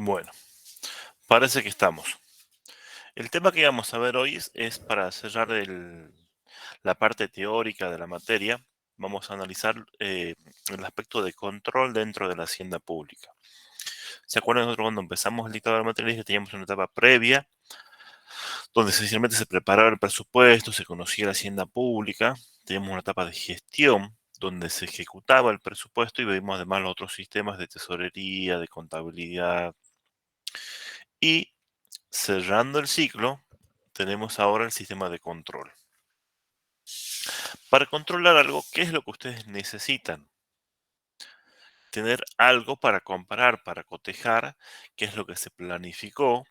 Bueno, parece que estamos. El tema que vamos a ver hoy es para cerrar la parte teórica de la materia. Vamos a analizar el aspecto de control dentro de la hacienda pública. ¿Se acuerdan nosotros cuando empezamos el dictado de la materia que teníamos una etapa previa donde esencialmente se preparaba el presupuesto, se conocía la hacienda pública, teníamos una etapa de gestión donde se ejecutaba el presupuesto y vimos además los otros sistemas de tesorería, de contabilidad y cerrando el ciclo, tenemos ahora el sistema de control. Para controlar algo, ¿qué es lo que ustedes necesitan? Tener algo para comparar, para cotejar qué es lo que se planificó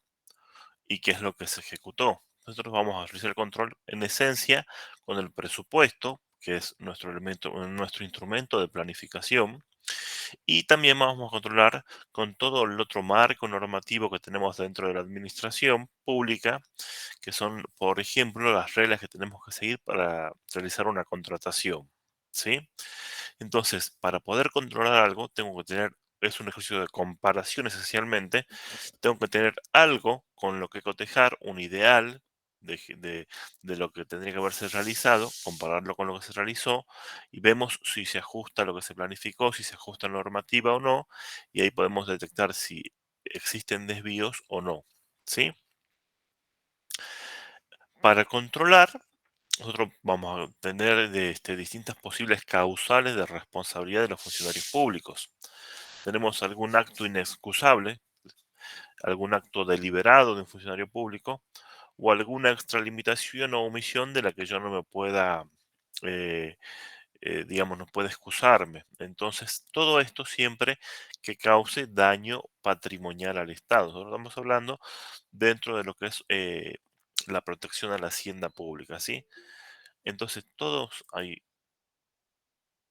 y qué es lo que se ejecutó. Nosotros vamos a realizar el control en esencia con el presupuesto, que es nuestro elemento, nuestro instrumento de planificación, y también vamos a controlar con todo el otro marco normativo que tenemos dentro de la administración pública, que son, por ejemplo, las reglas que tenemos que seguir para realizar una contratación, ¿sí? Entonces, para poder controlar algo, tengo que tener, es un ejercicio de comparación esencialmente, tengo que tener algo con lo que cotejar, un ideal de lo que tendría que haberse realizado, compararlo con lo que se realizó y vemos si se ajusta a lo que se planificó, si se ajusta a la normativa o no, y ahí podemos detectar si existen desvíos o no, ¿sí? Para controlar, nosotros vamos a tener distintas posibles causales de responsabilidad de los funcionarios públicos. Tenemos algún acto inexcusable, algún acto deliberado de un funcionario público o alguna extralimitación o omisión de la que yo no me pueda, eh, digamos, no pueda excusarme. Entonces, todo esto siempre que cause daño patrimonial al Estado. Nosotros estamos hablando dentro de lo que es la protección a la hacienda pública, ¿sí? Entonces, todos, ahí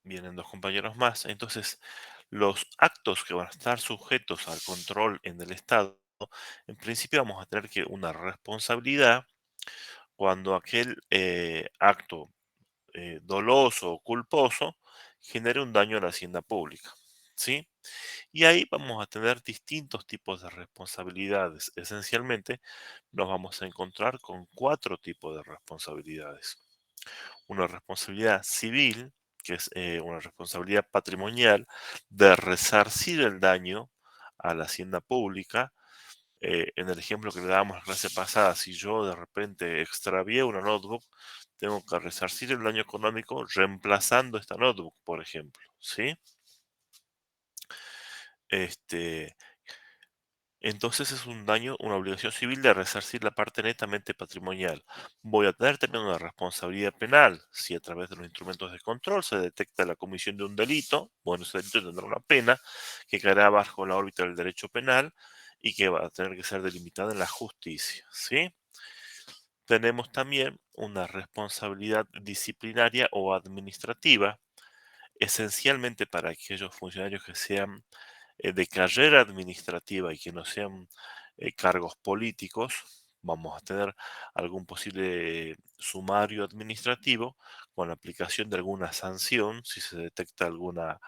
vienen dos compañeros más, entonces los actos que van a estar sujetos al control en el Estado, en principio vamos a tener que una responsabilidad cuando aquel acto doloso o culposo genere un daño a la hacienda pública, ¿sí? Y ahí vamos a tener distintos tipos de responsabilidades. Esencialmente nos vamos a encontrar con cuatro tipos de responsabilidades: una responsabilidad civil, que es una responsabilidad patrimonial de resarcir el daño a la hacienda pública. En el ejemplo que le dábamos la clase pasada, si yo de repente extravié una notebook, tengo que resarcir el daño económico reemplazando esta notebook, por ejemplo, ¿sí? Este, Entonces es un daño, una obligación civil de resarcir la parte netamente patrimonial. Voy a tener también una responsabilidad penal. Si a través de los instrumentos de control se detecta la comisión de un delito, bueno, ese delito tendrá una pena que caerá bajo la órbita del derecho penal y que va a tener que ser delimitada en la justicia, ¿sí? Tenemos también una responsabilidad disciplinaria o administrativa, esencialmente para aquellos funcionarios que sean de carrera administrativa y que no sean cargos políticos. Vamos a tener algún posible sumario administrativo con la aplicación de alguna sanción si se detecta alguna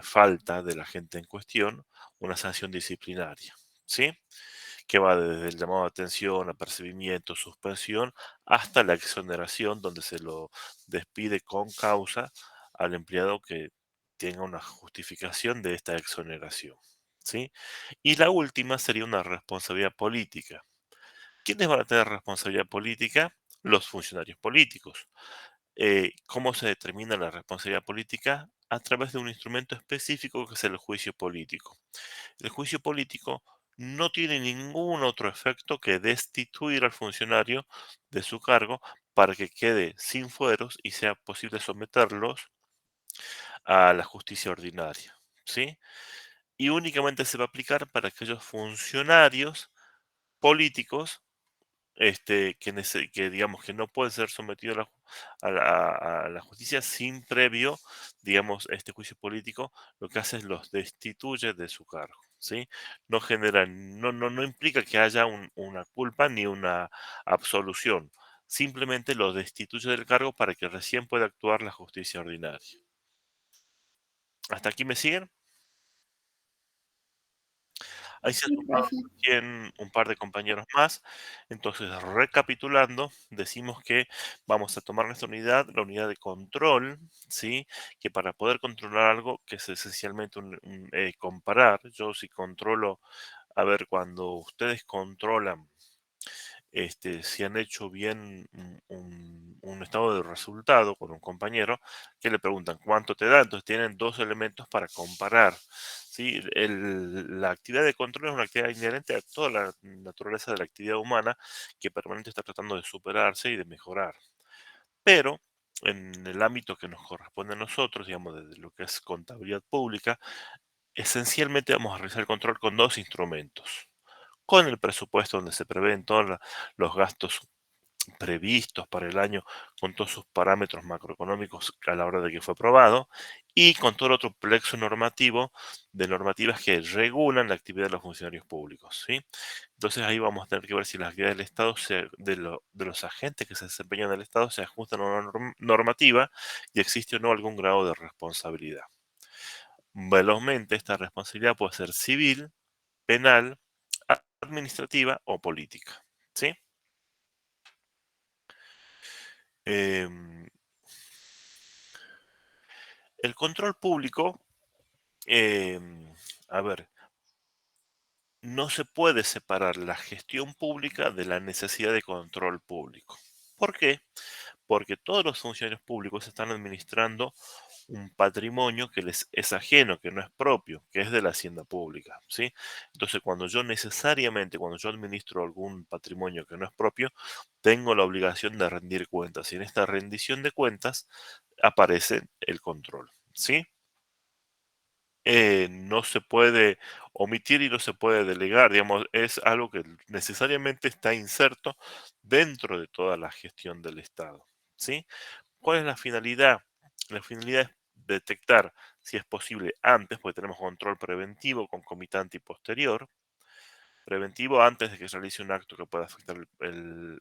falta de la gente en cuestión, una sanción disciplinaria, ¿sí? Que va desde el llamado de atención, apercibimiento, suspensión, hasta la exoneración, donde se lo despide con causa al empleado que tenga una justificación de esta exoneración, ¿sí? Y la última sería una responsabilidad política. ¿Quiénes van a tener responsabilidad política? Los funcionarios políticos. ¿Cómo se determina la responsabilidad política? A través de un instrumento específico que es el juicio político. El juicio político no tiene ningún otro efecto que destituir al funcionario de su cargo para que quede sin fueros y sea posible someterlos a la justicia ordinaria, ¿sí? Y únicamente se va a aplicar para aquellos funcionarios políticos que digamos que no puede ser sometido a la justicia sin previo, digamos, este juicio político, lo que hace es los destituye de su cargo, ¿sí? No genera, no implica que haya una culpa ni una absolución, simplemente lo destituye del cargo para que recién pueda actuar la justicia ordinaria. ¿Hasta aquí me siguen? Ahí se han sumado Ujú. un par de compañeros más. Entonces, recapitulando, decimos que vamos a tomar nuestra unidad, la unidad de control, ¿sí? Que para poder controlar algo, que es esencialmente comparar, yo si controlo, a ver, cuando ustedes controlan si han hecho bien un estado de resultado con un compañero, que le preguntan cuánto te da, entonces tienen dos elementos para comparar. ¿Sí? La actividad de control es una actividad inherente a toda la naturaleza de la actividad humana que permanente está tratando de superarse y de mejorar. Pero en el ámbito que nos corresponde a nosotros, digamos, desde lo que es contabilidad pública, esencialmente vamos a realizar el control con dos instrumentos. Con el presupuesto donde se prevén todos los gastos previstos para el año con todos sus parámetros macroeconómicos a la hora de que fue aprobado y con todo el otro plexo normativo de normativas que regulan la actividad de los funcionarios públicos, ¿sí? Entonces ahí vamos a tener que ver si las actividades del Estado, de los agentes que se desempeñan en el Estado, se ajustan a una normativa y existe o no algún grado de responsabilidad. Velozmente, esta responsabilidad puede ser civil, penal, administrativa o política, ¿sí? Em, el control público, a ver, no se puede separar la gestión pública de la necesidad de control público. ¿Por qué? Porque todos los funcionarios públicos están administrando un patrimonio que les es ajeno, que no es propio, que es de la hacienda pública, ¿sí? Entonces, cuando yo administro algún patrimonio que no es propio, tengo la obligación de rendir cuentas y en esta rendición de cuentas aparece el control, ¿sí? No se puede omitir y no se puede delegar, digamos, es algo que necesariamente está inserto dentro de toda la gestión del Estado, ¿sí? ¿Cuál es la finalidad? La finalidad es detectar si es posible antes, porque tenemos control preventivo, concomitante y posterior. Preventivo antes de que se realice un acto que pueda afectar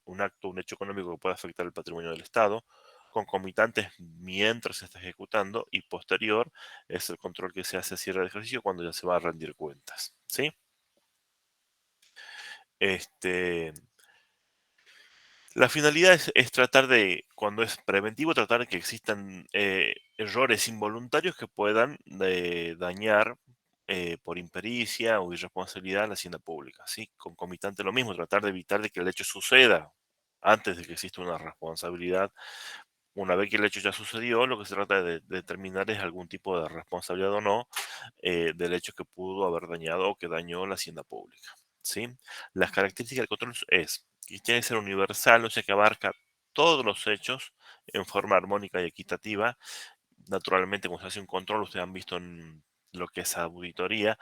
un hecho económico que pueda afectar el patrimonio del Estado. Concomitantes mientras se está ejecutando y posterior es el control que se hace a cierre de ejercicio cuando ya se va a rendir cuentas. ¿Sí? Este, La finalidad es tratar de, cuando es preventivo, tratar de que existan errores involuntarios que puedan dañar por impericia o irresponsabilidad la hacienda pública, ¿sí? Concomitante lo mismo, tratar de evitar de que el hecho suceda antes de que exista una responsabilidad. Una vez que el hecho ya sucedió, lo que se trata de determinar es algún tipo de responsabilidad o no del hecho que pudo haber dañado o que dañó la hacienda pública, ¿sí? Las características del control es que tiene que ser universal, o sea que abarca todos los hechos en forma armónica y equitativa. Naturalmente, cuando se hace un control, ustedes han visto en lo que es auditoría,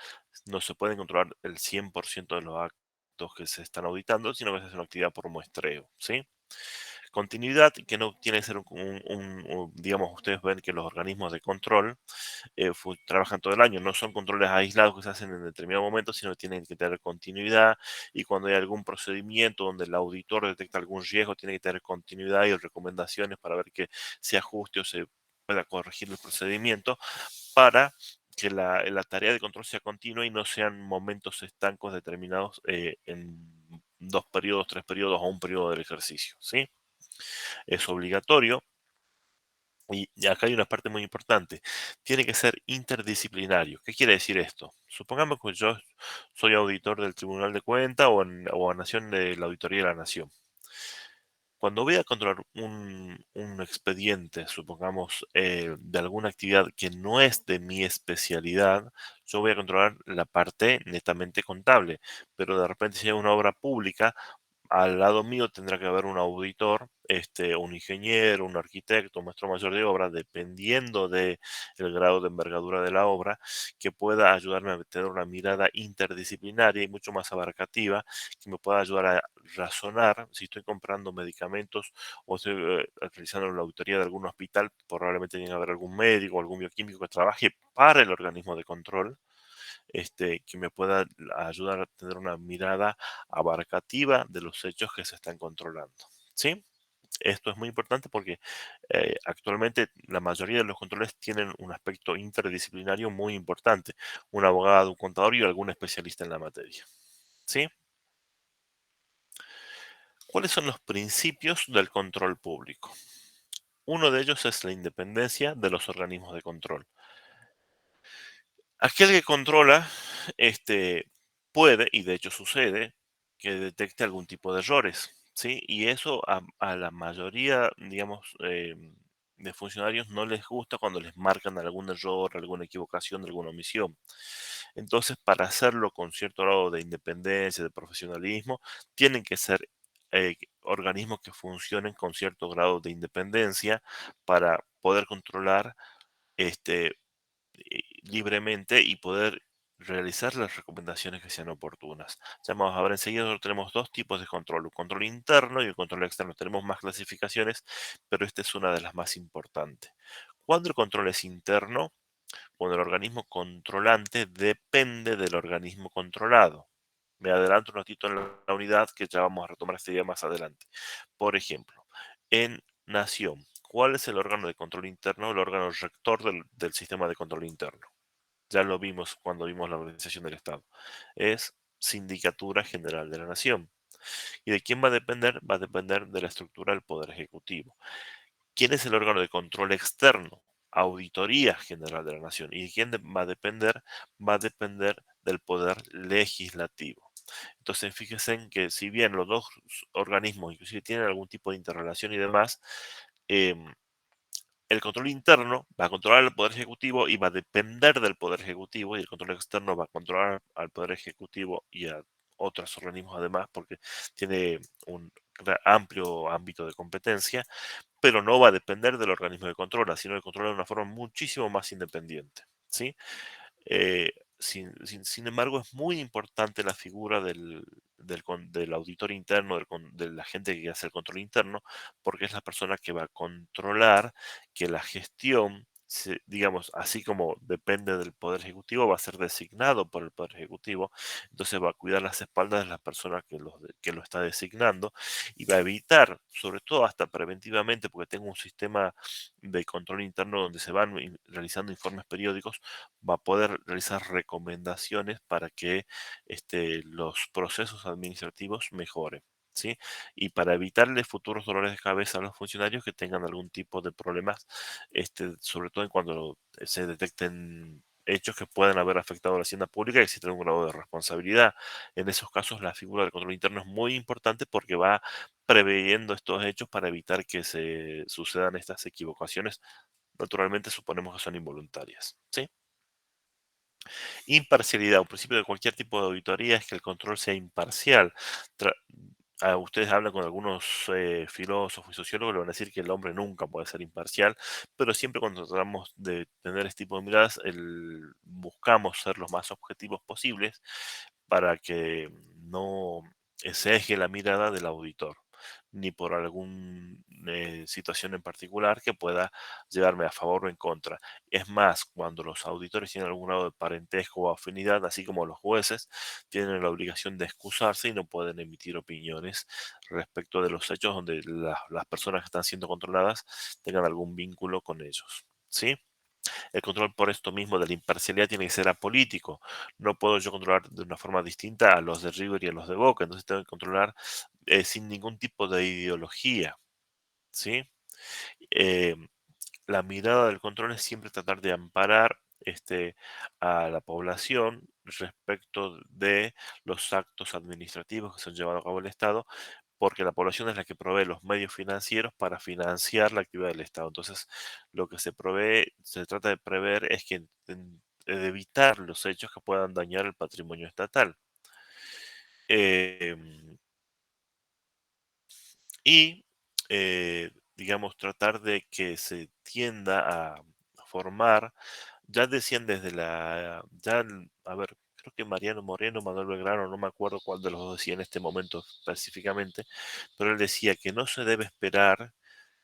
no se pueden controlar el 100% de los actos que se están auditando, sino que se hace una actividad por muestreo, ¿sí? Continuidad, que no tiene que ser digamos, ustedes ven que los organismos de control trabajan todo el año, no son controles aislados que se hacen en determinado momento, sino que tienen que tener continuidad y cuando hay algún procedimiento donde el auditor detecta algún riesgo, tiene que tener continuidad y recomendaciones para ver que se ajuste o se pueda corregir el procedimiento para que la tarea de control sea continua y no sean momentos estancos determinados en 2 periodos, 3 periodos o un periodo del ejercicio, ¿sí? Es obligatorio. Y acá hay una parte muy importante. Tiene que ser interdisciplinario. ¿Qué quiere decir esto? Supongamos que yo soy auditor del Tribunal de Cuentas o a Nación de la Auditoría de la Nación. Cuando voy a controlar un expediente, supongamos, de alguna actividad que no es de mi especialidad, yo voy a controlar la parte netamente contable. Pero de repente si hay una obra pública, al lado mío tendrá que haber un auditor, un ingeniero, un arquitecto, un maestro mayor de obra, dependiendo del grado de envergadura de la obra, que pueda ayudarme a tener una mirada interdisciplinaria y mucho más abarcativa, que me pueda ayudar a razonar si estoy comprando medicamentos o estoy realizando la auditoría de algún hospital, probablemente tiene que haber algún médico o algún bioquímico que trabaje para el organismo de control que me pueda ayudar a tener una mirada abarcativa de los hechos que se están controlando. ¿Sí? Esto es muy importante porque actualmente la mayoría de los controles tienen un aspecto interdisciplinario muy importante, un abogado, un contador y algún especialista en la materia. ¿Sí? ¿Cuáles son los principios del control público? Uno de ellos es la independencia de los organismos de control. Aquel que controla, puede, y de hecho sucede, que detecte algún tipo de errores, ¿sí? Y eso a la mayoría, digamos, de funcionarios no les gusta cuando les marcan algún error, alguna equivocación, alguna omisión. Entonces, para hacerlo con cierto grado de independencia, de profesionalismo, tienen que ser organismos que funcionen con cierto grado de independencia para poder controlar este, libremente y poder realizar las recomendaciones que sean oportunas. Ya vamos a ver enseguida, nosotros tenemos dos tipos de control, un control interno y un control externo. Tenemos más clasificaciones, pero esta es una de las más importantes. Cuando el control es interno, cuando el organismo controlante depende del organismo controlado. Me adelanto un ratito en la unidad que ya vamos a retomar este día más adelante. Por ejemplo, en Nación, ¿cuál es el órgano de control interno, el órgano rector del sistema de control interno? Ya lo vimos cuando vimos la organización del Estado. Es Sindicatura General de la Nación. ¿Y de quién va a depender? Va a depender de la estructura del Poder Ejecutivo. ¿Quién es el órgano de control externo? Auditoría General de la Nación. ¿Y de quién va a depender? Va a depender del Poder Legislativo. Entonces, fíjense en que si bien los dos organismos inclusive tienen algún tipo de interrelación y demás, em, el control interno va a controlar el Poder Ejecutivo y va a depender del Poder Ejecutivo, y el control externo va a controlar al Poder Ejecutivo y a otros organismos además, porque tiene un amplio ámbito de competencia, pero no va a depender del organismo que controla, sino que controla de una forma muchísimo más independiente, ¿sí? Sin embargo, es muy importante la figura del auditor interno, de la gente que hace el control interno, porque es la persona que va a controlar que la gestión, digamos, así como depende del Poder Ejecutivo, va a ser designado por el Poder Ejecutivo, entonces va a cuidar las espaldas de la persona que lo está designando y va a evitar, sobre todo hasta preventivamente, porque tengo un sistema de control interno donde se van realizando informes periódicos, va a poder realizar recomendaciones para que los procesos administrativos mejoren. ¿Sí? Y para evitarle futuros dolores de cabeza a los funcionarios que tengan algún tipo de problemas, sobre todo en cuando se detecten hechos que puedan haber afectado a la hacienda pública y existe un grado de responsabilidad. En esos casos, la figura del control interno es muy importante porque va preveyendo estos hechos para evitar que se sucedan estas equivocaciones. Naturalmente, suponemos que son involuntarias. ¿Sí? Imparcialidad, un principio de cualquier tipo de auditoría es que el control sea imparcial. Tra- Ustedes hablan con algunos filósofos y sociólogos, le van a decir que el hombre nunca puede ser imparcial, pero siempre cuando tratamos de tener este tipo de miradas, buscamos ser los más objetivos posibles para que no sesgue la mirada del auditor, ni por alguna situación en particular que pueda llevarme a favor o en contra. Es más, cuando los auditores tienen algún grado de parentesco o afinidad, así como los jueces, tienen la obligación de excusarse y no pueden emitir opiniones respecto de los hechos donde las personas que están siendo controladas tengan algún vínculo con ellos. ¿Sí? El control por esto mismo de la imparcialidad tiene que ser apolítico. No puedo yo controlar de una forma distinta a los de River y a los de Boca. Entonces tengo que controlar sin ningún tipo de ideología. ¿Sí? Eh, la mirada del control es siempre tratar de amparar a la población respecto de los actos administrativos que se han llevado a cabo el Estado, porque la población es la que provee los medios financieros para financiar la actividad del Estado. Entonces, lo que se provee, se trata de prever es que de evitar los hechos que puedan dañar el patrimonio estatal. Em, y, digamos, tratar de que se tienda a formar, ya decían desde a ver, creo que Mariano Moreno, Manuel Belgrano, no me acuerdo cuál de los dos decía en este momento específicamente, pero él decía que no se debe esperar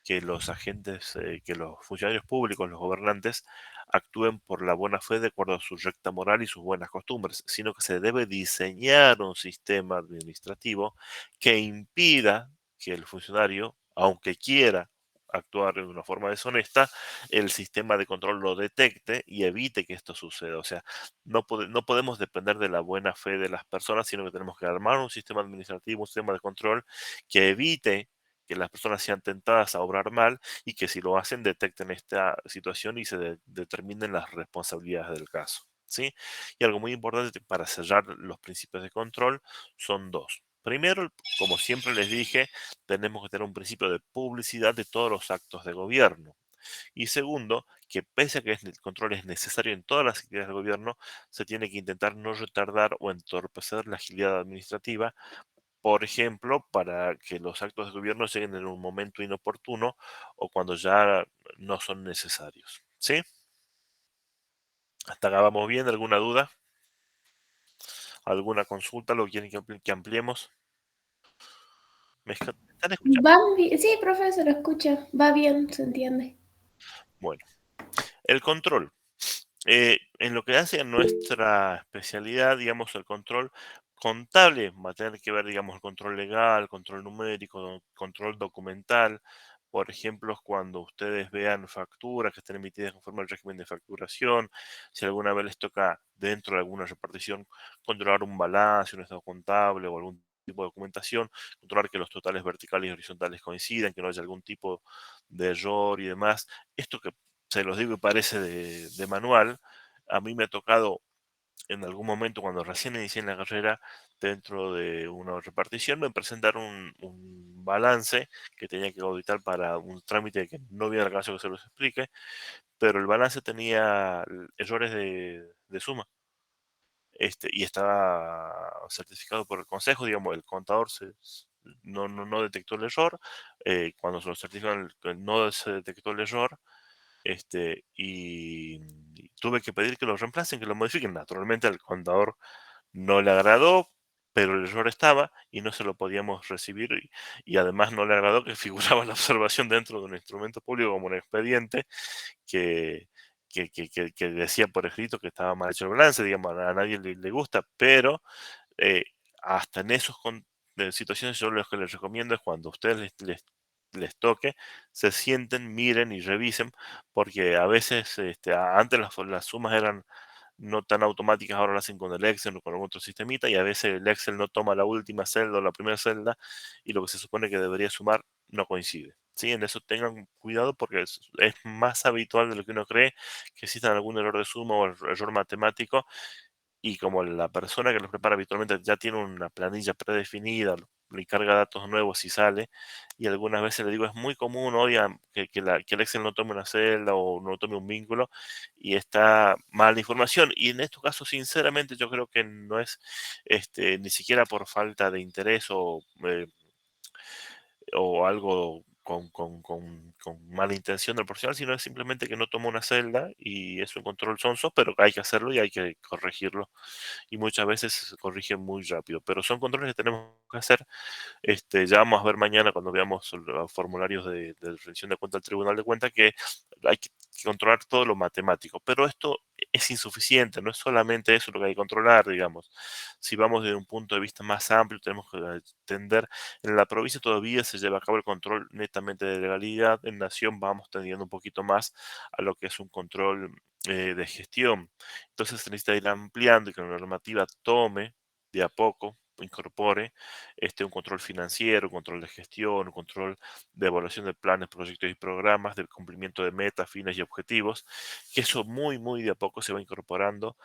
que los agentes, que los funcionarios públicos, los gobernantes, actúen por la buena fe de acuerdo a su recta moral y sus buenas costumbres, sino que se debe diseñar un sistema administrativo que impida que el funcionario aunque quiera actuar de una forma deshonesta, el sistema de control lo detecte y evite que esto suceda. O sea, no podemos depender de la buena fe de las personas, sino que tenemos que armar un sistema administrativo, un sistema de control que evite que las personas sean tentadas a obrar mal y que si lo hacen detecten esta situación y se determinen las responsabilidades del caso. ¿Sí? Y algo muy importante para cerrar los principios de control son dos. Primero, como siempre les dije, tenemos que tener un principio de publicidad de todos los actos de gobierno. Y segundo, que pese a que el control es necesario en todas las actividades del gobierno, se tiene que intentar no retardar o entorpecer la agilidad administrativa, por ejemplo, para que los actos de gobierno lleguen en un momento inoportuno o cuando ya no son necesarios. ¿Sí? ¿Hasta acá vamos bien? ¿Alguna duda? ¿Alguna consulta? ¿Lo quieren que ampliemos? ¿Me están escuchando? Sí, profe, se lo escucha. Va bien, se entiende. Bueno, el control. En lo que hace a nuestra especialidad, digamos, el control contable va a tener que ver, digamos, el control legal, control numérico, control documental. Por ejemplo, cuando ustedes vean facturas que estén emitidas conforme al régimen de facturación, si alguna vez les toca dentro de alguna repartición controlar un balance, un estado contable o algún tipo de documentación, controlar que los totales verticales y horizontales coincidan, que no haya algún tipo de error y demás. Esto que se los digo y parece de manual, a mí me ha tocado en algún momento cuando recién inicié en la carrera, dentro de una repartición, me presentaron un balance que tenía que auditar para un trámite que no viene al caso que se los explique, pero el balance tenía errores de suma. Y estaba certificado por el consejo, digamos, el contador no detectó el error, cuando se lo certifican no se detectó el error, y tuve que pedir que lo reemplacen, que lo modifiquen. Naturalmente al contador no le agradó, pero el error estaba y no se lo podíamos recibir. Y además no le agradó que figuraba la observación dentro de un instrumento público como un expediente que, que decía por escrito que estaba mal hecho el balance. Digamos, a nadie le gusta, pero eh, hasta en esos situaciones yo lo que les recomiendo es cuando a ustedes les toque, se sienten, miren y revisen, porque a veces antes las sumas eran no tan automáticas, ahora lo hacen con el Excel o con algún otro sistemita y a veces el Excel no toma la última celda o la primera celda y lo que se supone que debería sumar no coincide. Sí, en eso tengan cuidado porque es más habitual de lo que uno cree que exista algún error de suma o error matemático y como la persona que los prepara habitualmente ya tiene una planilla predefinida, le carga datos nuevos y sale, y algunas veces le digo, es muy común hoy que el Excel no tome una celda o no tome un vínculo y está mal la información. Y en estos casos, sinceramente, yo creo que no es ni siquiera por falta de interés o algo con mala intención del profesional, sino es simplemente que no tomó una celda y es un control sonso, pero hay que hacerlo y hay que corregirlo y muchas veces se corrigen muy rápido, pero son controles que tenemos que hacer. Ya vamos a ver mañana cuando veamos los formularios de rendición de cuenta al Tribunal de Cuentas que hay que controlar todo lo matemático, pero esto es insuficiente, no es solamente eso lo que hay que controlar, digamos. Si vamos desde un punto de vista más amplio, tenemos que entender, en la provincia todavía se lleva a cabo el control netamente de legalidad, en Nación vamos tendiendo un poquito más a lo que es un control de gestión. Entonces se necesita ir ampliando y que la normativa tome de a poco, incorpore un control financiero, un control de gestión, un control de evaluación de planes, proyectos y programas, del cumplimiento de metas, fines y objetivos, que eso muy, muy de a poco se va incorporando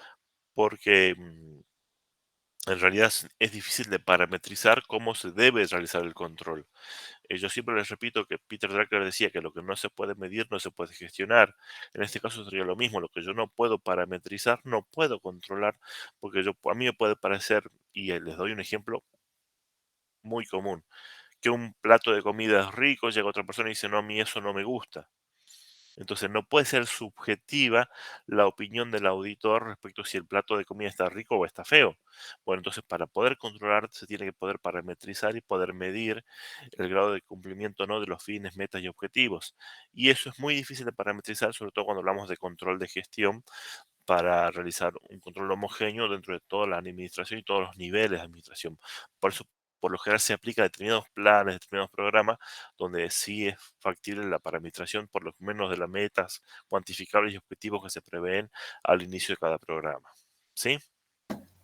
porque en realidad es difícil de parametrizar cómo se debe realizar el control. Yo siempre les repito que Peter Drucker decía que lo que no se puede medir no se puede gestionar. En este caso sería lo mismo, lo que yo no puedo parametrizar, no puedo controlar, porque a mí me puede parecer, y les doy un ejemplo muy común, que un plato de comida es rico, llega otra persona y dice, no, a mí eso no me gusta. Entonces no puede ser subjetiva la opinión del auditor respecto a si el plato de comida está rico o está feo. Bueno, entonces para poder controlar se tiene que poder parametrizar y poder medir el grado de cumplimiento o no de los fines, metas y objetivos. Y eso es muy difícil de parametrizar, sobre todo cuando hablamos de control de gestión para realizar un control homogéneo dentro de toda la administración y todos los niveles de administración. Por eso por lo general se aplica a determinados planes, determinados programas, donde sí es factible la parametrización, por lo menos de las metas cuantificables y objetivos que se prevén al inicio de cada programa. ¿Sí?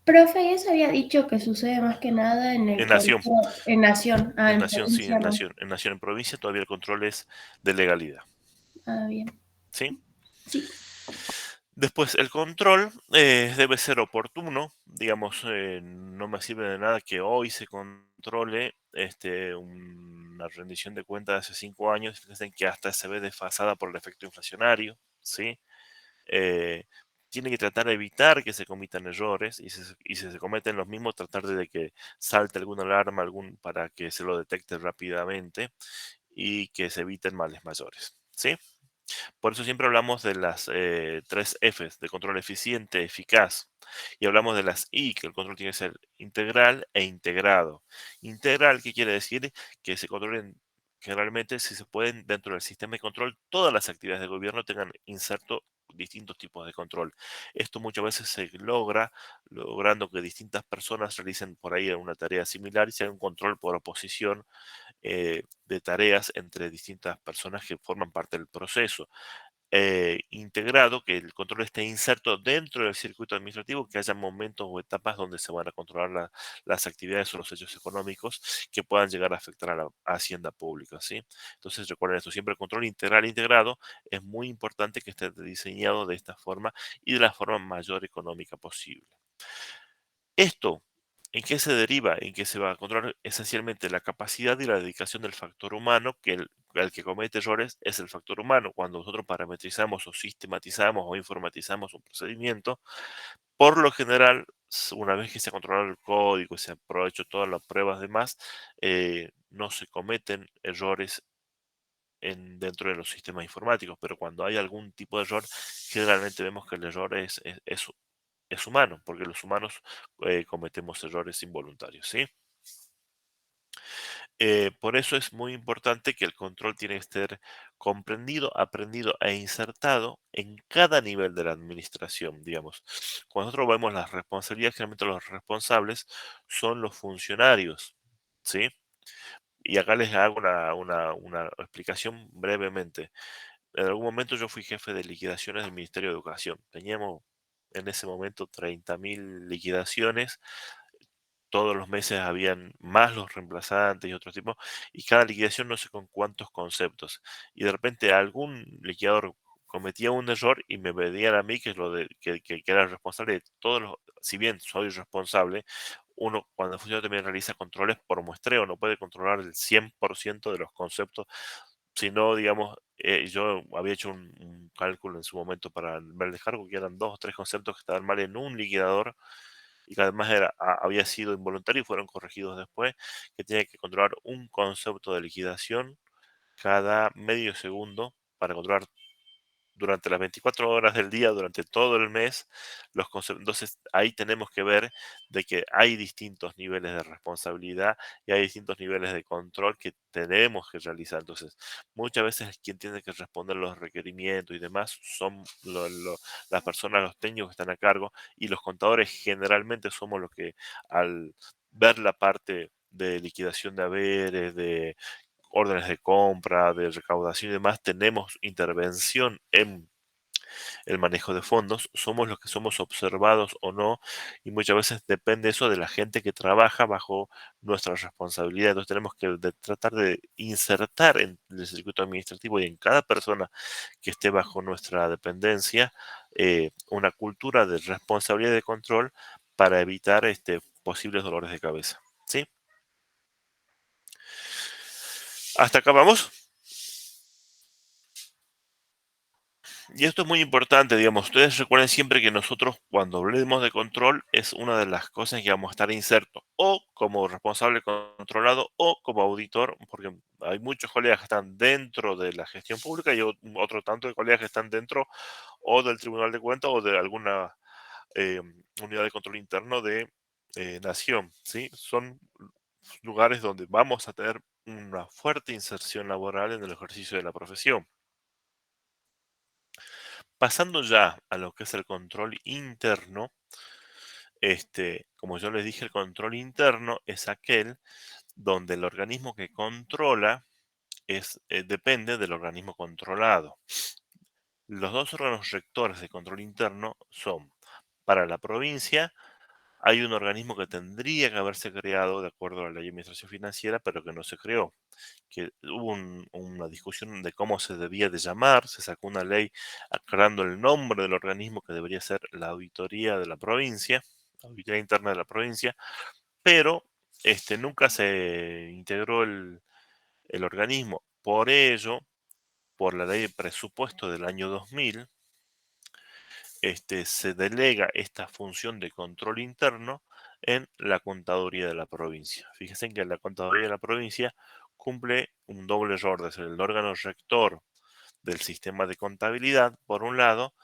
Profe, eso había dicho que sucede más que nada en el En Nación, control, en Nación, en en Nación, sí, provincia en no. Nación, en Nación, en provincia todavía el control es de legalidad. Bien. ¿Sí? Sí. Después, el control debe ser oportuno, digamos, no me sirve de nada que hoy se controle una rendición de cuentas de hace 5 años, fíjense que hasta se ve desfasada por el efecto inflacionario, ¿sí? Eh, Tiene que tratar de evitar que se cometan errores y si se cometen los mismos, tratar de que salte alguna alarma para que se lo detecte rápidamente y que se eviten males mayores, ¿sí? Por eso siempre hablamos de las 3 Fs, de control eficiente, eficaz. Y hablamos de las I, que el control tiene que ser integral e integrado. Integral, ¿qué quiere decir? Que se controlen generalmente, si se pueden, dentro del sistema de control, todas las actividades de gobierno tengan inserto distintos tipos de control. Esto muchas veces se logra logrando que distintas personas realicen por ahí una tarea similar y se haga un control por oposición de tareas entre distintas personas que forman parte del proceso. Integrado, que el control esté inserto dentro del circuito administrativo, que haya momentos o etapas donde se van a controlar las actividades o los hechos económicos que puedan llegar a afectar a la hacienda pública, ¿sí? Entonces recuerden esto, siempre el control integral integrado es muy importante que esté diseñado de esta forma y de la forma mayor económica posible. Esto, ¿en qué se deriva? En que se va a controlar esencialmente la capacidad y la dedicación del factor humano, que el que comete errores es el factor humano. Cuando nosotros parametrizamos o sistematizamos o informatizamos un procedimiento, por lo general, una vez que se ha controlado el código y se han hecho todas las pruebas demás, no se cometen errores dentro de los sistemas informáticos, pero cuando hay algún tipo de error, generalmente vemos que el error es humano, porque los humanos cometemos errores involuntarios, ¿sí? Por eso es muy importante que el control tiene que ser comprendido, aprendido e insertado en cada nivel de la administración, digamos. Cuando nosotros vemos las responsabilidades, generalmente los responsables son los funcionarios, ¿sí? Y acá les hago una explicación brevemente. En algún momento yo fui jefe de liquidaciones del Ministerio de Educación. Teníamos en ese momento 30.000 liquidaciones, todos los meses habían más los reemplazantes y otros tipos, y cada liquidación no sé con cuántos conceptos. Y de repente algún liquidador cometía un error y me pedían a mí, que es lo que era el responsable de todos los, si bien soy responsable, uno cuando funciona también realiza controles por muestreo, no puede controlar el 100% de los conceptos, sino, digamos, yo había hecho un cálculo en su momento para ver el descargo, que eran 2 o 3 conceptos que estaban mal en un liquidador y que además había sido involuntario y fueron corregidos después, que tiene que controlar un concepto de liquidación cada medio segundo para controlar durante las 24 horas del día, durante todo el mes, los conceptos. Entonces, ahí tenemos que ver de que hay distintos niveles de responsabilidad y hay distintos niveles de control que tenemos que realizar. Entonces, muchas veces quien tiene que responder los requerimientos y demás son las personas, los técnicos que están a cargo, y los contadores generalmente somos los que al ver la parte de liquidación de haberes, de órdenes de compra, de recaudación y demás, tenemos intervención en el manejo de fondos, somos los que somos observados o no, y muchas veces depende eso de la gente que trabaja bajo nuestra responsabilidad. Entonces tenemos que tratar de insertar en el circuito administrativo y en cada persona que esté bajo nuestra dependencia una cultura de responsabilidad y de control para evitar posibles dolores de cabeza. ¿Sí? Hasta acá vamos. Y esto es muy importante, digamos, ustedes recuerden siempre que nosotros cuando hablemos de control es una de las cosas que vamos a estar inserto o como responsable controlado o como auditor, porque hay muchos colegas que están dentro de la gestión pública y otro tanto de colegas que están dentro o del Tribunal de Cuentas o de alguna eh, unidad de control interno de nación, ¿sí? Son lugares donde vamos a tener una fuerte inserción laboral en el ejercicio de la profesión. Pasando ya a lo que es el control interno, Como yo les dije, el control interno es aquel donde el organismo que controla depende del organismo controlado. Los dos órganos rectores de control interno son, para la provincia, hay un organismo que tendría que haberse creado de acuerdo a la ley de administración financiera, pero que no se creó, que hubo una discusión de cómo se debía de llamar, se sacó una ley aclarando el nombre del organismo que debería ser la auditoría de la provincia, auditoría interna de la provincia, pero nunca se integró el organismo. Por ello, por la ley de presupuesto del año 2000, se delega esta función de control interno en la contaduría de la provincia. Fíjense que la contaduría de la provincia cumple un doble rol de ser el órgano rector del sistema de contabilidad, por un lado,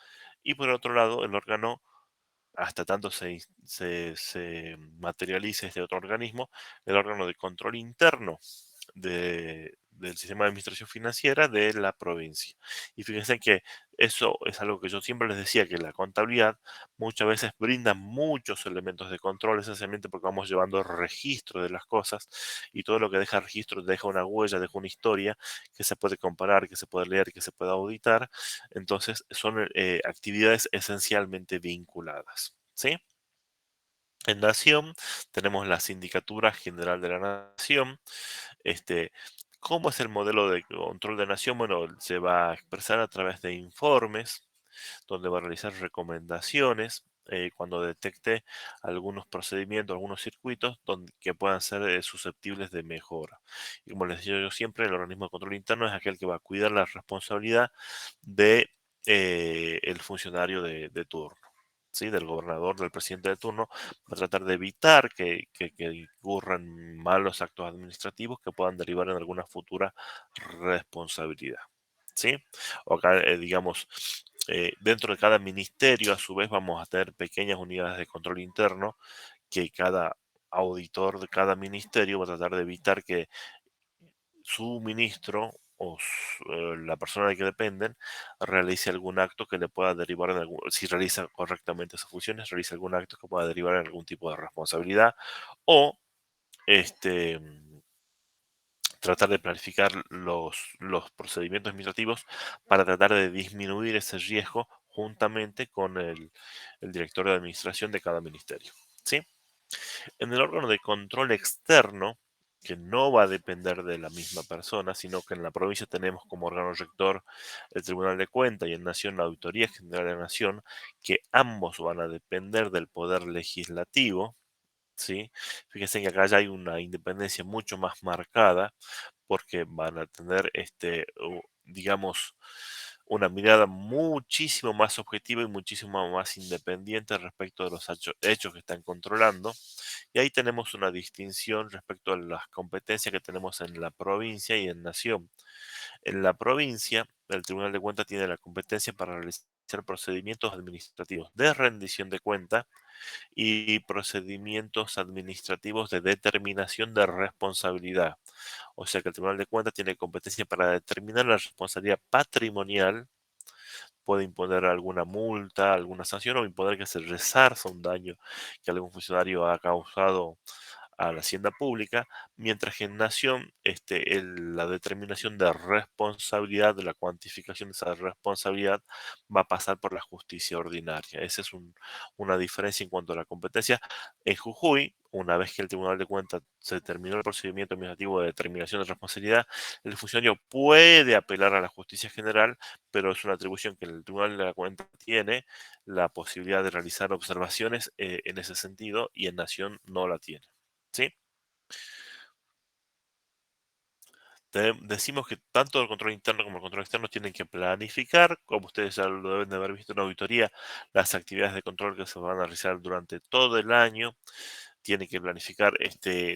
y por otro lado, el órgano, hasta tanto se materialice este otro organismo, el órgano de control interno del sistema de administración financiera de la provincia. Y fíjense que eso es algo que yo siempre les decía, que la contabilidad muchas veces brinda muchos elementos de control, esencialmente porque vamos llevando registro de las cosas y todo lo que deja registro deja una huella, deja una historia que se puede comparar, que se puede leer, que se puede auditar. Entonces son actividades esencialmente vinculadas. ¿Sí? En Nación tenemos la Sindicatura General de la Nación. este, ¿Cómo es el modelo de control de nación? Bueno, se va a expresar a través de informes, donde va a realizar recomendaciones cuando detecte algunos procedimientos, algunos circuitos que puedan ser susceptibles de mejora. Y como les decía yo siempre, el organismo de control interno es aquel que va a cuidar la responsabilidad de el funcionario de turno. ¿Sí? Del gobernador, del presidente de turno, va a tratar de evitar que ocurran malos actos administrativos que puedan derivar en alguna futura responsabilidad. ¿Sí? O acá, digamos, dentro de cada ministerio, a su vez, vamos a tener pequeñas unidades de control interno que cada auditor de cada ministerio va a tratar de evitar que su ministro o la persona de que dependen realice algún acto que le pueda derivar en algún, si realiza correctamente sus funciones, realice algún acto que pueda derivar en algún tipo de responsabilidad o este tratar de planificar los procedimientos administrativos para tratar de disminuir ese riesgo juntamente con el director de administración de cada ministerio. ¿Sí? En el órgano de control externo, que no va a depender de la misma persona, sino que en la provincia tenemos como órgano rector el Tribunal de Cuentas y en Nación la Auditoría General de la Nación, que ambos van a depender del poder legislativo. ¿Sí? Fíjense que acá ya hay una independencia mucho más marcada porque van a tener, digamos, una mirada muchísimo más objetiva y muchísimo más independiente respecto de los hechos que están controlando. Y ahí tenemos una distinción respecto a las competencias que tenemos en la provincia y en nación. En la provincia, el Tribunal de Cuentas tiene la competencia para realizar procedimientos administrativos de rendición de cuenta y procedimientos administrativos de determinación de responsabilidad. O sea que el Tribunal de Cuentas tiene competencia para determinar la responsabilidad patrimonial, puede imponer alguna multa, alguna sanción o imponer que se resarza un daño que algún funcionario ha causado a la hacienda pública, mientras que en Nación la determinación de responsabilidad, de la cuantificación de esa responsabilidad, va a pasar por la justicia ordinaria. Esa es una diferencia en cuanto a la competencia. En Jujuy, una vez que el Tribunal de Cuentas se terminó el procedimiento administrativo de determinación de responsabilidad, el funcionario puede apelar a la justicia general, pero es una atribución que el Tribunal de la Cuenta tiene la posibilidad de realizar observaciones en ese sentido y en Nación no la tiene. ¿Sí? Decimos que tanto el control interno como el control externo tienen que planificar, como ustedes ya lo deben de haber visto en la auditoría, las actividades de control que se van a realizar durante todo el año. tiene que planificar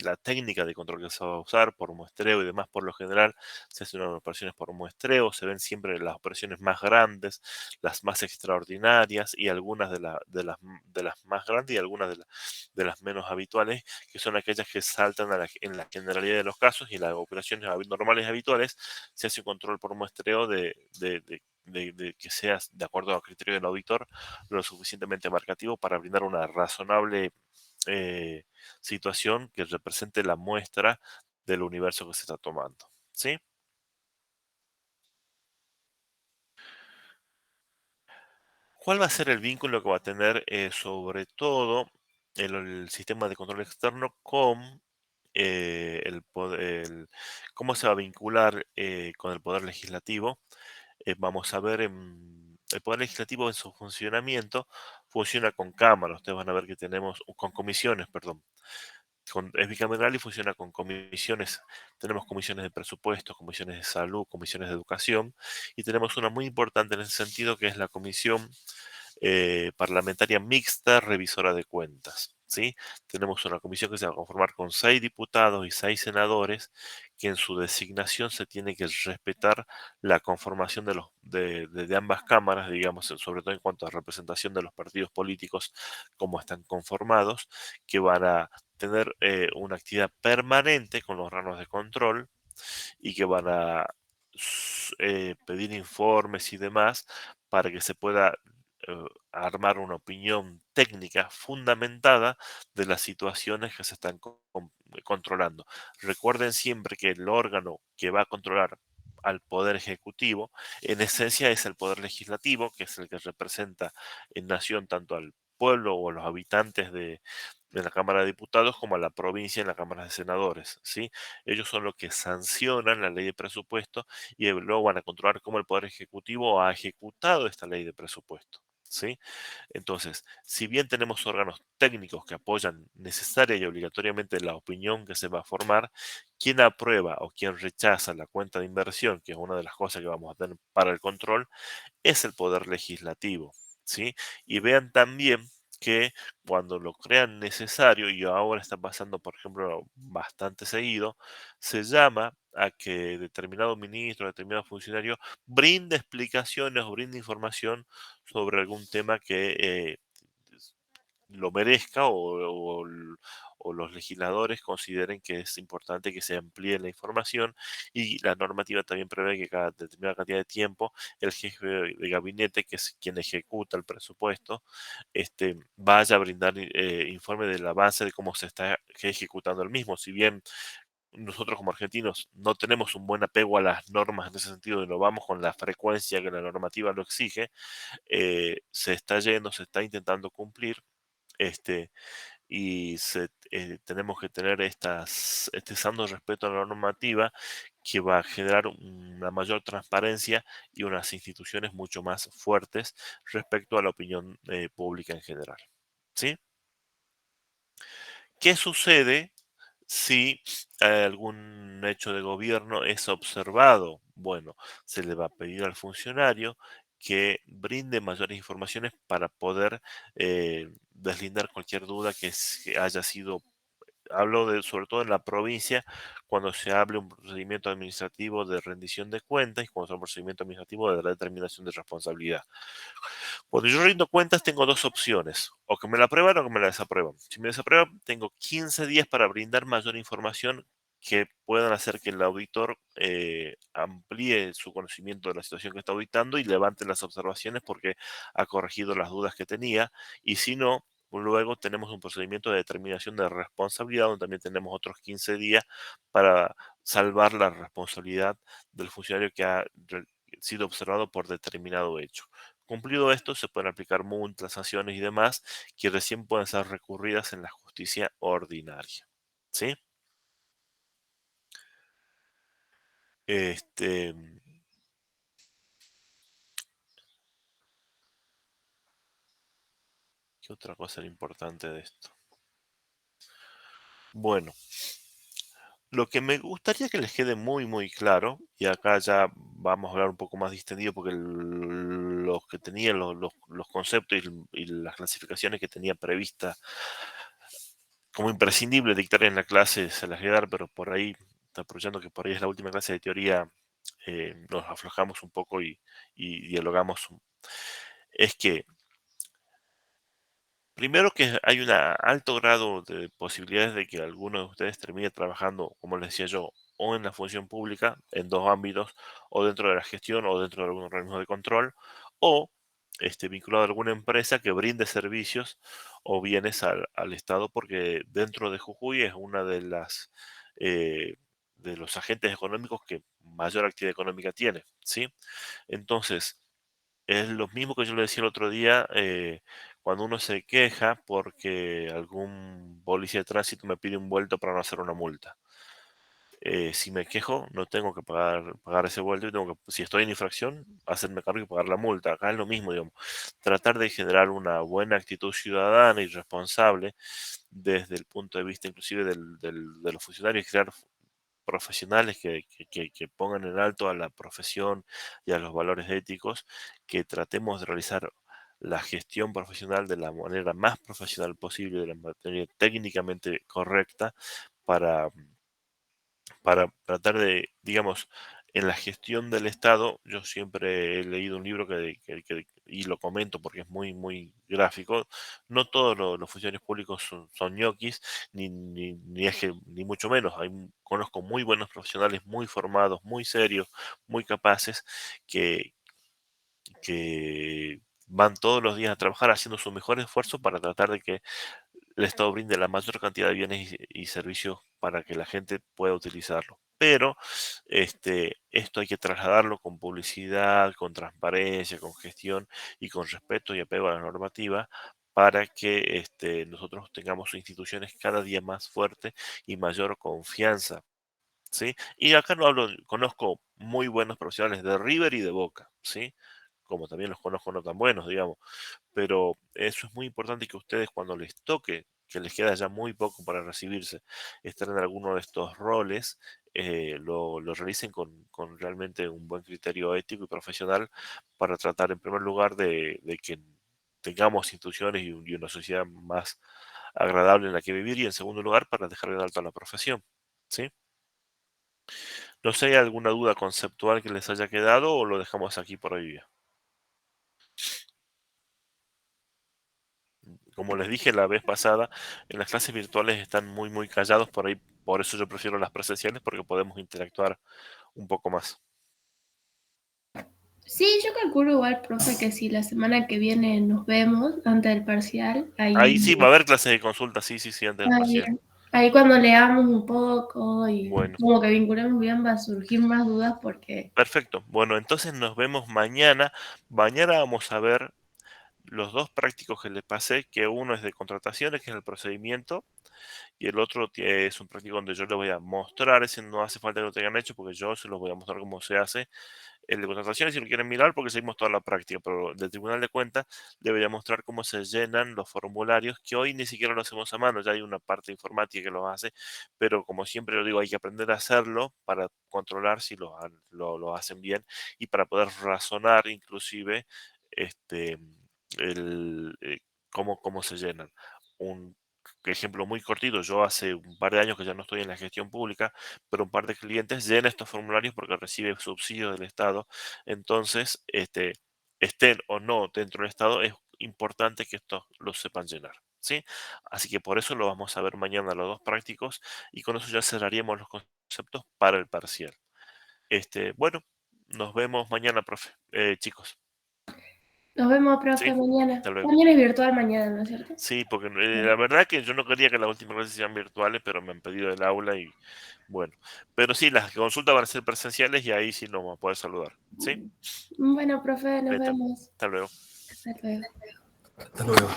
la técnica de control que se va a usar por muestreo y demás. Por lo general, se hacen unas operaciones por muestreo, se ven siempre las operaciones más grandes, las más extraordinarias y algunas de las más grandes y algunas de las menos habituales, que son aquellas que saltan en la generalidad de los casos, y en las operaciones normales y habituales se hace un control por muestreo de que sea de acuerdo al criterio del auditor lo suficientemente marcativo para brindar una razonable eh, situación que represente la muestra del universo que se está tomando. ¿Sí? ¿Cuál va a ser el vínculo que va a tener sobre todo el sistema de control externo con cómo se va a vincular con el poder legislativo? Vamos a ver, el poder legislativo en su funcionamiento funciona con cámaras. Ustedes van a ver que tenemos, con comisiones, perdón. Es bicameral y funciona con comisiones. Tenemos comisiones de presupuestos, comisiones de salud, comisiones de educación, y tenemos una muy importante en ese sentido, que es la comisión parlamentaria mixta revisora de cuentas. ¿Sí? Tenemos una comisión que se va a conformar con 6 diputados y 6 senadores, que en su designación se tiene que respetar la conformación de ambas cámaras, digamos, sobre todo en cuanto a representación de los partidos políticos, como están conformados, que van a tener una actividad permanente con los órganos de control, y que van a pedir informes y demás para que se pueda eh, armar una opinión técnica fundamentada de las situaciones que se están controlando. Recuerden siempre que el órgano que va a controlar al Poder Ejecutivo, en esencia es el Poder Legislativo, que es el que representa en nación tanto al pueblo o a los habitantes de la Cámara de Diputados, como a la provincia en la Cámara de Senadores, ¿sí? Ellos son los que sancionan la ley de presupuesto, y luego van a controlar cómo el Poder Ejecutivo ha ejecutado esta ley de presupuesto, ¿sí? Entonces, si bien tenemos órganos técnicos que apoyan necesaria y obligatoriamente la opinión que se va a formar, quien aprueba o quien rechaza la cuenta de inversión, que es una de las cosas que vamos a tener para el control, es el poder legislativo, ¿sí? Y vean también que cuando lo crean necesario, y ahora está pasando, por ejemplo, bastante seguido, se llama a que determinado ministro, determinado funcionario brinde explicaciones o brinde información sobre algún tema que lo merezca, o los legisladores consideren que es importante que se amplíe la información, y la normativa también prevé que cada determinada cantidad de tiempo el jefe de gabinete, que es quien ejecuta el presupuesto, vaya a brindar informe del avance de cómo se está ejecutando el mismo. Si bien nosotros como argentinos no tenemos un buen apego a las normas en ese sentido, y no vamos con la frecuencia que la normativa lo exige, se está yendo, se está intentando cumplir, este, y tenemos que tener este sano respeto a la normativa, que va a generar una mayor transparencia y unas instituciones mucho más fuertes respecto a la opinión pública en general. ¿Sí? ¿Qué sucede si algún hecho de gobierno es observado? Bueno, se le va a pedir al funcionario que brinde mayores informaciones para poder deslindar cualquier duda que haya sido. Hablo de, sobre todo en la provincia, cuando se hable un procedimiento administrativo de rendición de cuentas, y cuando sea un procedimiento administrativo de la determinación de responsabilidad. Cuando yo rindo cuentas, tengo dos opciones: o que me la aprueban o que me la desaprueban. Si me desaprueban, tengo 15 días para brindar mayor información que puedan hacer que el auditor amplíe su conocimiento de la situación que está auditando y levante las observaciones porque ha corregido las dudas que tenía. Y si no, luego tenemos un procedimiento de determinación de responsabilidad, donde también tenemos otros 15 días para salvar la responsabilidad del funcionario que ha sido observado por determinado hecho. Cumplido esto, se pueden aplicar multas, sanciones y demás, que recién pueden ser recurridas en la justicia ordinaria. ¿Sí? Este, ¿Qué otra cosa era importante de esto? Bueno, lo que me gustaría que les quede muy, muy claro, y acá ya vamos a hablar un poco más distendido, porque los que tenían los conceptos y las clasificaciones que tenía prevista como imprescindible dictar en la clase, se las voy a dar, pero por ahí, aprovechando que por ahí es la última clase de teoría, nos aflojamos un poco y dialogamos. Es que primero que hay un alto grado de posibilidades de que alguno de ustedes termine trabajando, como les decía yo, o en la función pública, en dos ámbitos, o dentro de la gestión, o dentro de algún organismo de control, o vinculado a alguna empresa que brinde servicios o bienes al Estado, porque dentro de Jujuy es una de los agentes económicos que mayor actividad económica tiene, ¿sí? Entonces, es lo mismo que yo le decía el otro día, cuando uno se queja porque algún policía de tránsito me pide un vuelto para no hacer una multa. Si me quejo, no tengo que pagar ese vuelto y tengo que, si estoy en infracción, hacerme cargo y pagar la multa. Acá es lo mismo, digamos. Tratar de generar una buena actitud ciudadana y responsable desde el punto de vista inclusive de los funcionarios, crear profesionales que pongan en alto a la profesión y a los valores éticos, que tratemos de realizar la gestión profesional de la manera más profesional posible, de la manera técnicamente correcta, para, para tratar de, digamos, en la gestión del Estado. Yo siempre he leído un libro y lo comento porque es muy, muy gráfico. No todos los funcionarios públicos son ñoquis, ni es que, ni mucho menos. Conozco muy buenos profesionales, muy formados, muy serios, muy capaces, que, que van todos los días a trabajar haciendo su mejor esfuerzo para tratar de que el Estado brinde la mayor cantidad de bienes y servicios para que la gente pueda utilizarlo. Pero esto hay que trasladarlo con publicidad, con transparencia, con gestión y con respeto y apego a la normativa, para que nosotros tengamos instituciones cada día más fuertes y mayor confianza, ¿sí? Y acá no hablo, conozco muy buenos profesionales de River y de Boca, ¿sí? Como también los conozco no tan buenos, digamos, pero eso es muy importante, que ustedes, cuando les toque, que les queda ya muy poco para recibirse, estar en alguno de estos roles, lo realicen con realmente un buen criterio ético y profesional, para tratar en primer lugar de que tengamos instituciones y una sociedad más agradable en la que vivir, y en segundo lugar para dejar de alto a la profesión, ¿sí? No sé, ¿hay alguna duda conceptual que les haya quedado o lo dejamos aquí por hoy día? Como les dije la vez pasada, en las clases virtuales están muy, muy callados por ahí. Por eso yo prefiero las presenciales, porque podemos interactuar un poco más. Sí, yo calculo igual, profe, que si la semana que viene nos vemos antes del parcial, Ahí sí va a ahí haber clases de consulta, sí, sí, sí, antes del está parcial. bien. Ahí cuando leamos un poco y Bueno, como que vinculemos bien, va a surgir más dudas porque perfecto. Bueno, entonces nos vemos mañana. Mañana vamos a ver los dos prácticos que les pasé, que uno es de contrataciones, que es el procedimiento, y el otro es un práctico donde yo les voy a mostrar. Ese no hace falta que lo tengan hecho, porque yo se los voy a mostrar cómo se hace. El de contrataciones, si lo quieren mirar, porque seguimos toda la práctica, pero del Tribunal de Cuentas le voy a mostrar cómo se llenan los formularios, que hoy ni siquiera lo hacemos a mano. Ya hay una parte informática que lo hace, pero como siempre lo digo, hay que aprender a hacerlo para controlar si lo hacen bien, y para poder razonar inclusive este, cómo se llenan. Un ejemplo muy cortito: yo hace un par de años que ya no estoy en la gestión pública, pero un par de clientes llenan estos formularios porque recibe subsidios del Estado. Entonces, estén o no dentro del Estado, es importante que estos los sepan llenar, ¿sí? Así que por eso lo vamos a ver mañana los dos prácticos, y con eso ya cerraríamos los conceptos para el parcial. Bueno, nos vemos mañana, profe, chicos. nos vemos, Sí, profe, mañana. hasta luego. Mañana es virtual mañana, ¿no es cierto? Sí, porque la verdad que yo no quería que las últimas clases sean virtuales, pero me han pedido el aula y bueno. Pero sí, las consultas van a ser presenciales, y ahí sí nos vamos a poder saludar. ¿Sí? Bueno, profe, nos Listo. vemos. Hasta luego. Hasta luego. Hasta luego.